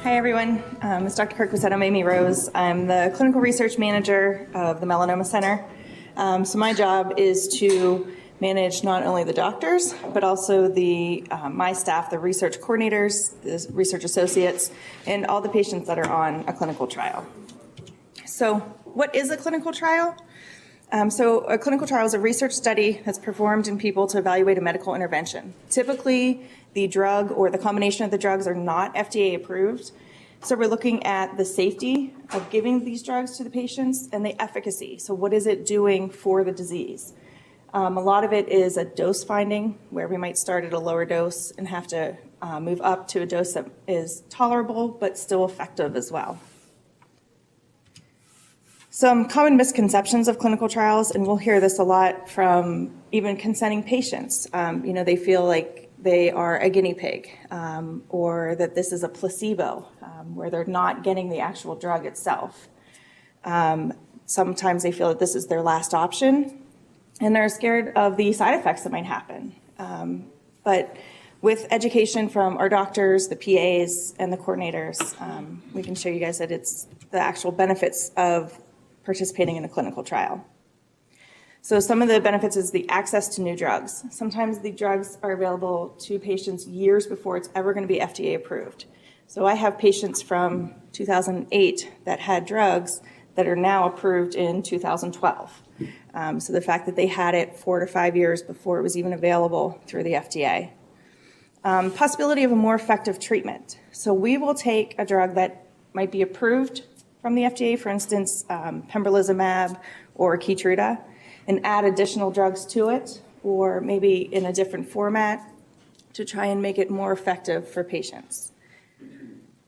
Hi everyone, it's Dr. Kirk Bassetto, Amy Rose. I'm the clinical research manager of the Melanoma Center. So my job is to manage not only the doctors, but also my staff, the research coordinators, the research associates, and all the patients that are on a clinical trial. So what is a clinical trial? So a clinical trial is a research study that's performed in people to evaluate a medical intervention. Typically, the drug or the combination of the drugs are not FDA approved. So we're looking at the safety of giving these drugs to the patients and the efficacy. So what is it doing for the disease? A lot of it is a dose finding, where we might start at a lower dose and have to move up to a dose that is tolerable but still effective as well. Some common misconceptions of clinical trials, and we'll hear this a lot from even consenting patients. They feel like they are a guinea pig, or that this is a placebo, where they're not getting the actual drug itself. Sometimes they feel that this is their last option, and they're scared of the side effects that might happen. But with education from our doctors, the PAs, and the coordinators, we can show you guys that it's the actual benefits of participating in a clinical trial. So some of the benefits is the access to new drugs. Sometimes the drugs are available to patients years before it's ever going to be FDA approved. So I have patients from 2008 that had drugs that are now approved in 2012. So the fact that they had it 4 to 5 years before it was even available through the FDA. Possibility of a more effective treatment. So we will take a drug that might be approved from the FDA, for instance, pembrolizumab or Keytruda, and add additional drugs to it, or maybe in a different format to try and make it more effective for patients.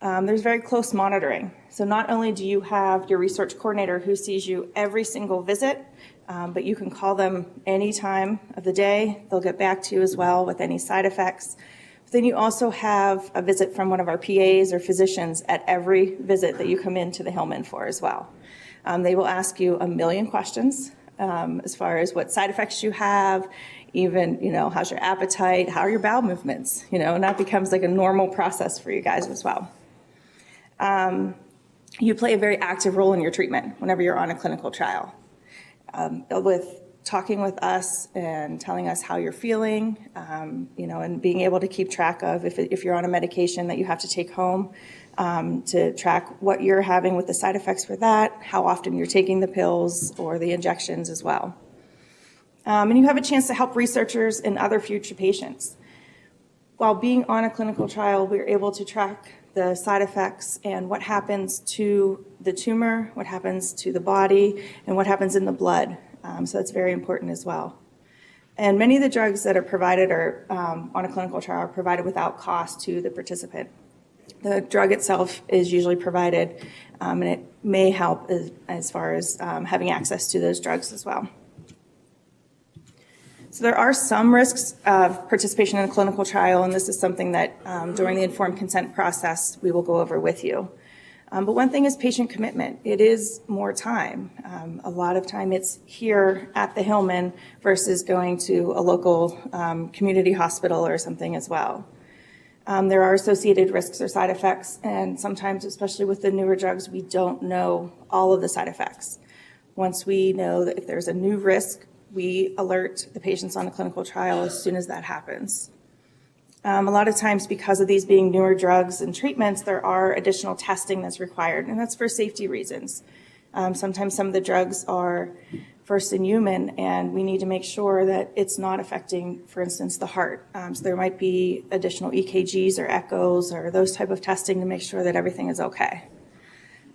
There's very close monitoring. So not only do you have your research coordinator who sees you every single visit, but you can call them any time of the day. They'll get back to you as well with any side effects. But then you also have a visit from one of our PAs or physicians at every visit that you come into the Hillman for as well. They will ask you a million questions as far as what side effects you have, even, how's your appetite, how are your bowel movements, and that becomes like a normal process for you guys as well. You play a very active role in your treatment whenever you're on a clinical trial. With talking with us and telling us how you're feeling, and being able to keep track of if you're on a medication that you have to take home, to track what you're having with the side effects for that, how often you're taking the pills or the injections as well. And you have a chance to help researchers and other future patients. While being on a clinical trial, we're able to track the side effects and what happens to the tumor, what happens to the body, and what happens in the blood. So that's very important as well. And many of the drugs that are provided on a clinical trial are provided without cost to the participant. The drug itself is usually provided, and it may help as far as having access to those drugs as well. So there are some risks of participation in a clinical trial, and this is something that during the informed consent process we will go over with you. But one thing is patient commitment. It is more time. A lot of time it's here at the Hillman versus going to a local community hospital or something as well. There are associated risks or side effects, and sometimes, especially with the newer drugs, we don't know all of the side effects. Once we know that if there's a new risk, we alert the patients on a clinical trial as soon as that happens. A lot of times, because of these being newer drugs and treatments, there are additional testing that's required, and that's for safety reasons. Sometimes some of the drugs are first in human, and we need to make sure that it's not affecting, for instance, the heart. So there might be additional EKGs or echoes or those type of testing to make sure that everything is okay.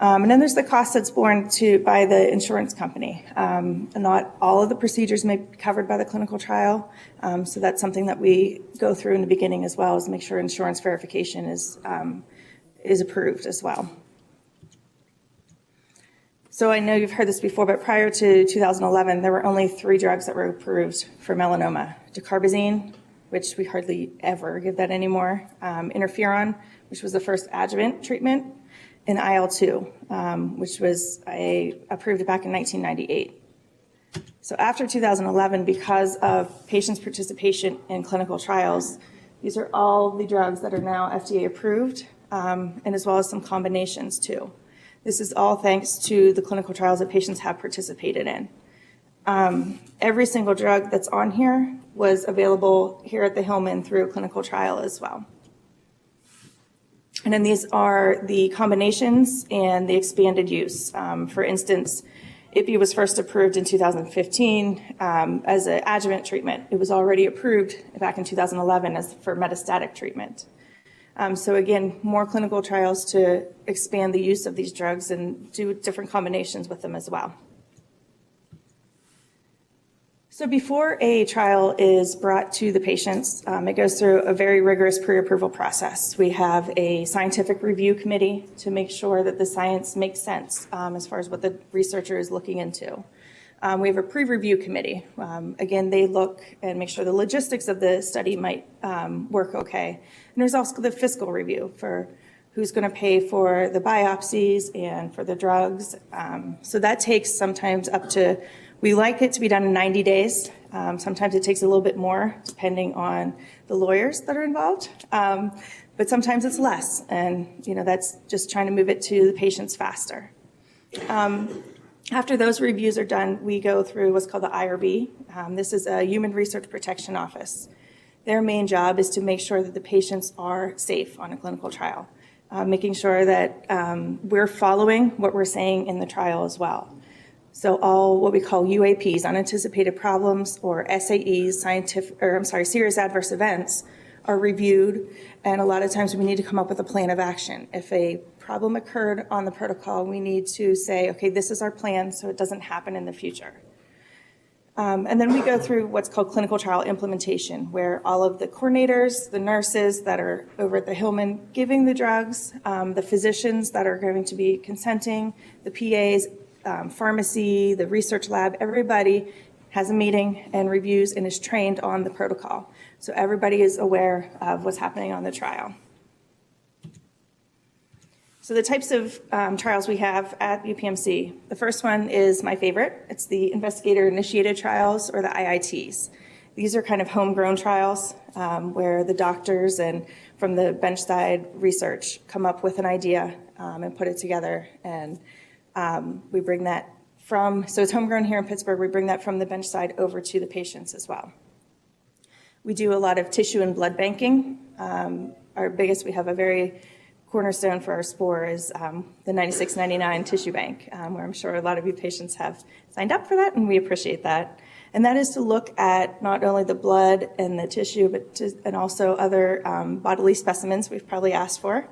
And then there's the cost that's borne by the insurance company. Not all of the procedures may be covered by the clinical trial, so that's something that we go through in the beginning as well, is to make sure insurance verification is approved as well. So I know you've heard this before, but prior to 2011, there were only 3 drugs that were approved for melanoma. Dacarbazine, which we hardly ever give that anymore, interferon, which was the first adjuvant treatment, and IL-2, which was approved back in 1998. So after 2011, because of patients' participation in clinical trials, these are all the drugs that are now FDA approved and as well as some combinations too. This is all thanks to the clinical trials that patients have participated in. Every single drug that's on here was available here at the Hillman through a clinical trial as well. And then these are the combinations and the expanded use. For instance, IPI was first approved in 2015 as an adjuvant treatment. It was already approved back in 2011 as for metastatic treatment. So again, more clinical trials to expand the use of these drugs and do different combinations with them as well. So before a trial is brought to the patients, it goes through a very rigorous pre-approval process. We have a scientific review committee to make sure that the science makes sense as far as what the researcher is looking into. We have a pre-review committee. Again, they look and make sure the logistics of the study might work okay. And there's also the fiscal review for who's going to pay for the biopsies and for the drugs. So that takes sometimes up to, we like it to be done in 90 days. Sometimes it takes a little bit more depending on the lawyers that are involved. But sometimes it's less. And that's just trying to move it to the patients faster. After those reviews are done, we go through what's called the IRB. This is a Human Research Protection Office. Their main job is to make sure that the patients are safe on a clinical trial, making sure that we're following what we're saying in the trial as well. So all what we call UAPs, unanticipated problems, or SAEs, serious adverse events, are reviewed, and a lot of times we need to come up with a plan of action. If a problem occurred on the protocol, we need to say, okay, this is our plan so it doesn't happen in the future. And then we go through what's called clinical trial implementation, where all of the coordinators, the nurses that are over at the Hillman giving the drugs, the physicians that are going to be consenting, the PAs, pharmacy, the research lab, everybody has a meeting and reviews and is trained on the protocol. So everybody is aware of what's happening on the trial. So the types of trials we have at UPMC, the first one is my favorite. It's the investigator-initiated trials, or the IITs. These are kind of homegrown trials where the doctors and from the bench-side research come up with an idea and put it together. And we bring that from, so it's homegrown here in Pittsburgh, we bring that from the bench side over to the patients as well. We do a lot of tissue and blood banking. Our biggest, we have a very cornerstone for our SPORE is the 9699 tissue bank, where I'm sure a lot of you patients have signed up for that, and we appreciate that. And that is to look at not only the blood and the tissue, but and also other bodily specimens we've probably asked for,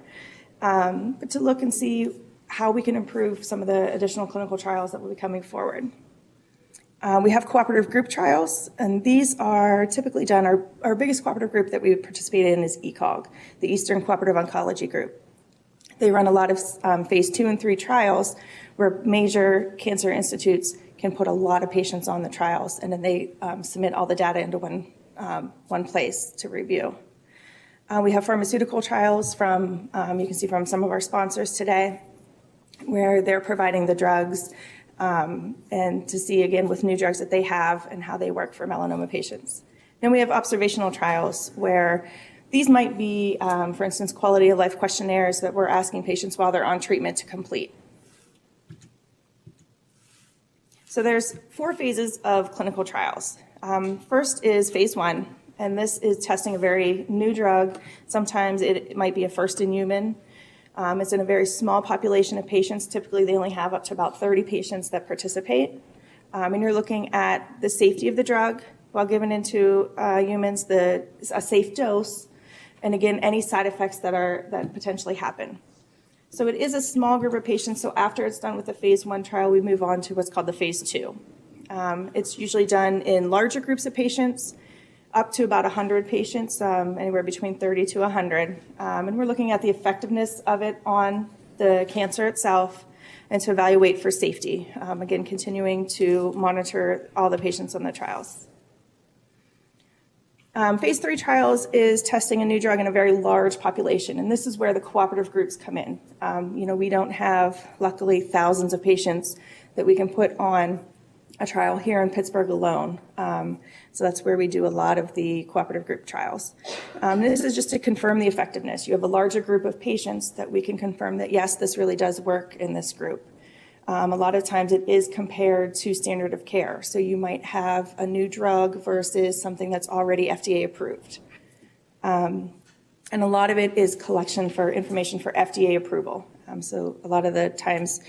but to look and see how we can improve some of the additional clinical trials that will be coming forward. We have cooperative group trials, and these are typically done, our biggest cooperative group that we participate in is ECOG, the Eastern Cooperative Oncology Group. They run a lot of phase 2 and 3 trials where major cancer institutes can put a lot of patients on the trials, and then they submit all the data into one place to review. We have pharmaceutical trials from, you can see from some of our sponsors today, where they're providing the drugs and to see, again, with new drugs that they have and how they work for melanoma patients. Then we have observational trials where these might be, for instance, quality of life questionnaires that we're asking patients while they're on treatment to complete. So there's 4 phases of clinical trials. First is phase 1, and this is testing a very new drug. Sometimes it might be a first in human. It's in a very small population of patients. Typically, they only have up to about 30 patients that participate. And you're looking at the safety of the drug while given into humans, a safe dose, and again, any side effects that potentially happen. So it is a small group of patients. So after it's done with the phase 1 trial, we move on to what's called the phase 2. It's usually done in larger groups of patients, up to about 100 patients, anywhere between 30 to 100. And we're looking at the effectiveness of it on the cancer itself and to evaluate for safety. Again, continuing to monitor all the patients on the trials. Phase 3 trials is testing a new drug in a very large population, and this is where the cooperative groups come in. We don't have, luckily, thousands of patients that we can put on a trial here in Pittsburgh alone. So that's where we do a lot of the cooperative group trials. This is just to confirm the effectiveness. You have a larger group of patients that we can confirm that, yes, this really does work in this group. A lot of times it is compared to standard of care. So you might have a new drug versus something that's already FDA approved. And a lot of it is collection for information for FDA approval. So a lot of the times,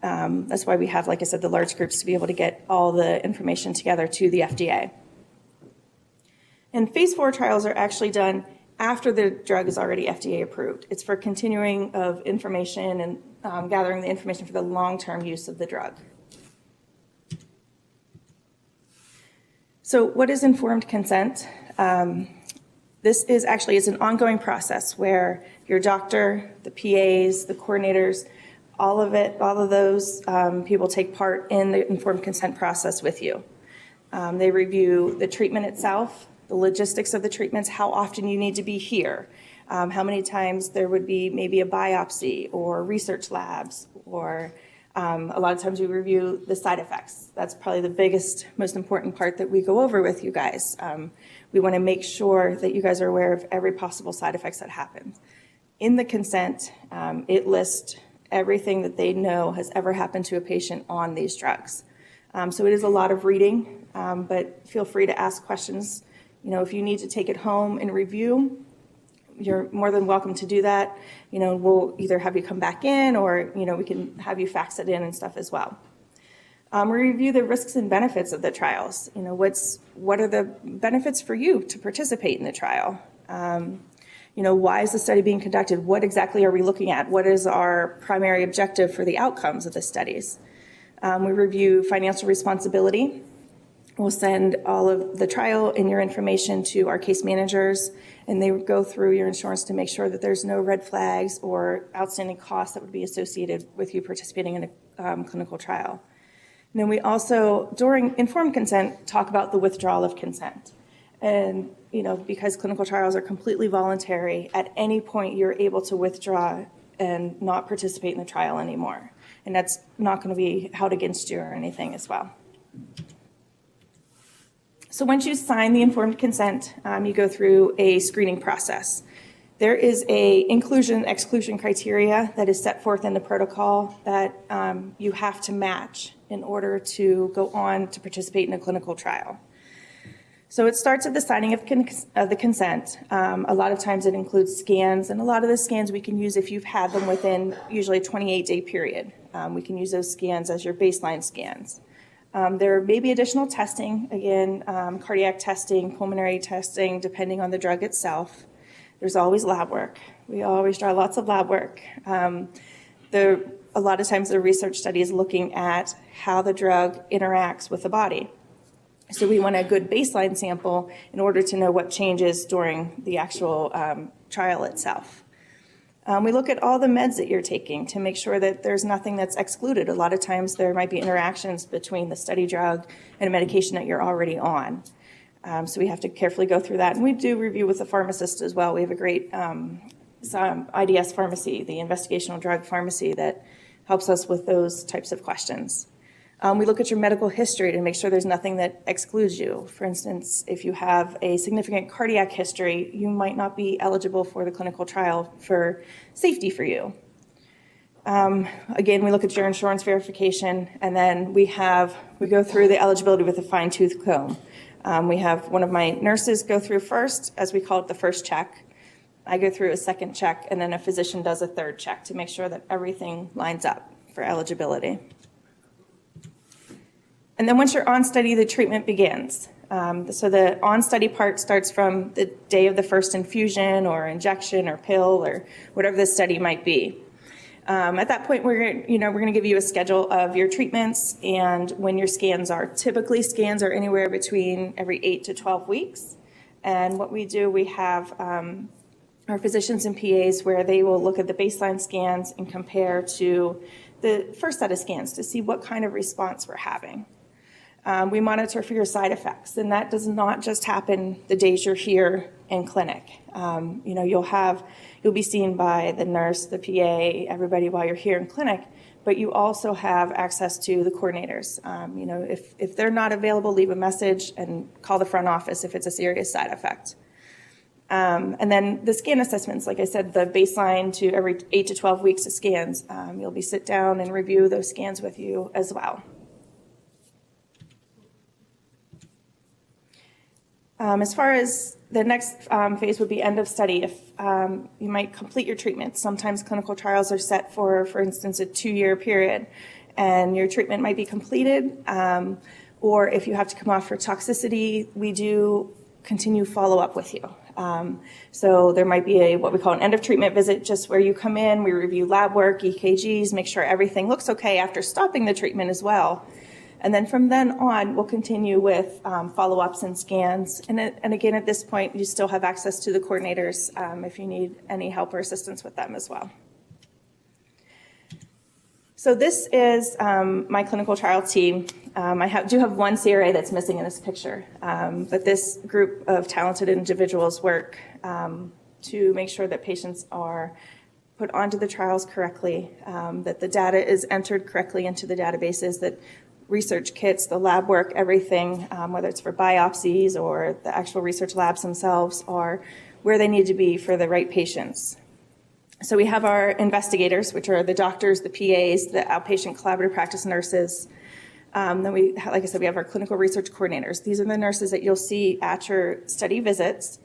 that's why we have, like I said, the large groups to be able to get all the information together to the FDA. And phase 4 trials are actually done after the drug is already FDA approved. It's for continuing of information and gathering the information for the long-term use of the drug. So what is informed consent? This is actually an ongoing process where your doctor, the PAs, the coordinators, all of those people take part in the informed consent process with you. They review the treatment itself, the logistics of the treatments, how often you need to be here, how many times there would be maybe a biopsy or research labs, or a lot of times we review the side effects. That's probably the biggest, most important part that we go over with you guys. We want to make sure that you guys are aware of every possible side effects that happen. In the consent, it lists everything that they know has ever happened to a patient on these drugs. So it is a lot of reading, but feel free to ask questions. You know, if you need to take it home and review, you're more than welcome to do that. You know, we'll either have you come back in, or, you know, we can have you fax it in and stuff as well. We review the risks and benefits of the trials. You know, what are the benefits for you to participate in the trial? You know, why is the study being conducted? What exactly are we looking at? What is our primary objective for the outcomes of the studies? We review financial responsibility. We'll send all of the trial and your information to our case managers, and they go through your insurance to make sure that there's no red flags or outstanding costs that would be associated with you participating in a clinical trial. And then we also, during informed consent, talk about the withdrawal of consent. And, you know, because clinical trials are completely voluntary, at any point you're able to withdraw and not participate in the trial anymore. And that's not going to be held against you or anything as well. So once you sign the informed consent, you go through a screening process. There is a inclusion-exclusion criteria that is set forth in the protocol that you have to match in order to go on to participate in a clinical trial. So it starts at the signing of the consent. A lot of times it includes scans, and a lot of the scans we can use if you've had them within usually a 28-day period. We can use those scans as your baseline scans. There may be additional testing, again, cardiac testing, pulmonary testing, depending on the drug itself. There's always lab work. We always draw lots of lab work. A lot of times the research study is looking at how the drug interacts with the body. So we want a good baseline sample in order to know what changes during the actual trial itself. We look at all the meds that you're taking to make sure that there's nothing that's excluded. A lot of times there might be interactions between the study drug and a medication that you're already on. So we have to carefully go through that. And we do review with the pharmacist as well. We have a great IDS pharmacy, the investigational drug pharmacy, that helps us with those types of questions. We look at your medical history to make sure there's nothing that excludes you. For instance, if you have a significant cardiac history, you might not be eligible for the clinical trial for safety for you. Again, we look at your insurance verification, and then we go through the eligibility with a fine-tooth comb. We have one of my nurses go through first, as we call it, the first check. I go through a second check, and then a physician does a third check to make sure that everything lines up for eligibility. And then once you're on study, the treatment begins. So the on-study part starts from the day of the first infusion or injection or pill or whatever the study might be. At that point, we're going to give you a schedule of your treatments and when your scans are. Typically, scans are anywhere between every 8 to 12 weeks. And what we do, we have our physicians and PAs where they will look at the baseline scans and compare to the first set of scans to see what kind of response we're having. We monitor for your side effects, and that does not just happen the days you're here in clinic. You'll be seen by the nurse, the PA, everybody while you're here in clinic, but you also have access to the coordinators. If they're not available, leave a message and call the front office if it's a serious side effect. And then the scan assessments, like I said, the baseline to every 8 to 12 weeks of scans, you'll be sit down and review those scans with you as well. As far as the next phase would be end of study. If you might complete your treatment. Sometimes clinical trials are set for instance, a 2-year period, and your treatment might be completed, or if you have to come off for toxicity, we do continue follow-up with you. So there might be what we call an end of treatment visit, just where you come in, we review lab work, EKGs, make sure everything looks okay after stopping the treatment as well. And then from then on, we'll continue with follow-ups and scans. And again, at this point, you still have access to the coordinators if you need any help or assistance with them as well. So this is my clinical trial team. I do have one CRA that's missing in this picture, but this group of talented individuals work to make sure that patients are put onto the trials correctly, that the data is entered correctly into the databases, that research kits, the lab work, everything, whether it's for biopsies or the actual research labs themselves, are where they need to be for the right patients. So we have our investigators, which are the doctors, the PAs, the outpatient collaborative practice nurses. Then we, like I said, we have our clinical research coordinators. These are the nurses that you'll see at your study visits.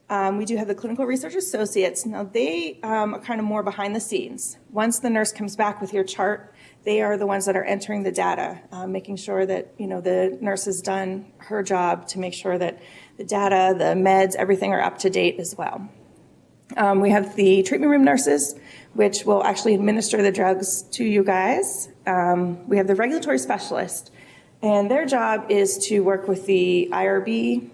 We do have the clinical research associates. Now they are kind of more behind the scenes. Once the nurse comes back with your chart, they are the ones that are entering the data, making sure that the nurse has done her job to make sure that the data, the meds, everything are up to date as well. We have the treatment room nurses, which will actually administer the drugs to you guys. We have the regulatory specialist, and their job is to work with the IRB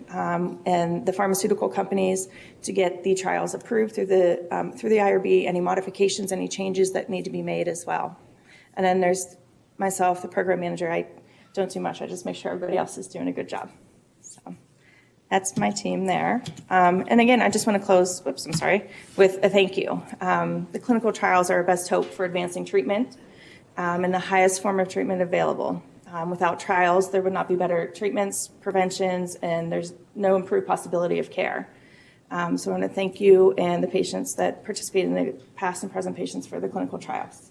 and the pharmaceutical companies to get the trials approved through the IRB, any modifications, any changes that need to be made as well. And then there's myself, the program manager. I don't do much. I just make sure everybody else is doing a good job. So that's my team there. And again, I just want to close, with a thank you. The clinical trials are our best hope for advancing treatment and the highest form of treatment available. Without trials, there would not be better treatments, preventions, and there's no improved possibility of care. So I want to thank you and the patients that participate in the past and present patients for the clinical trials.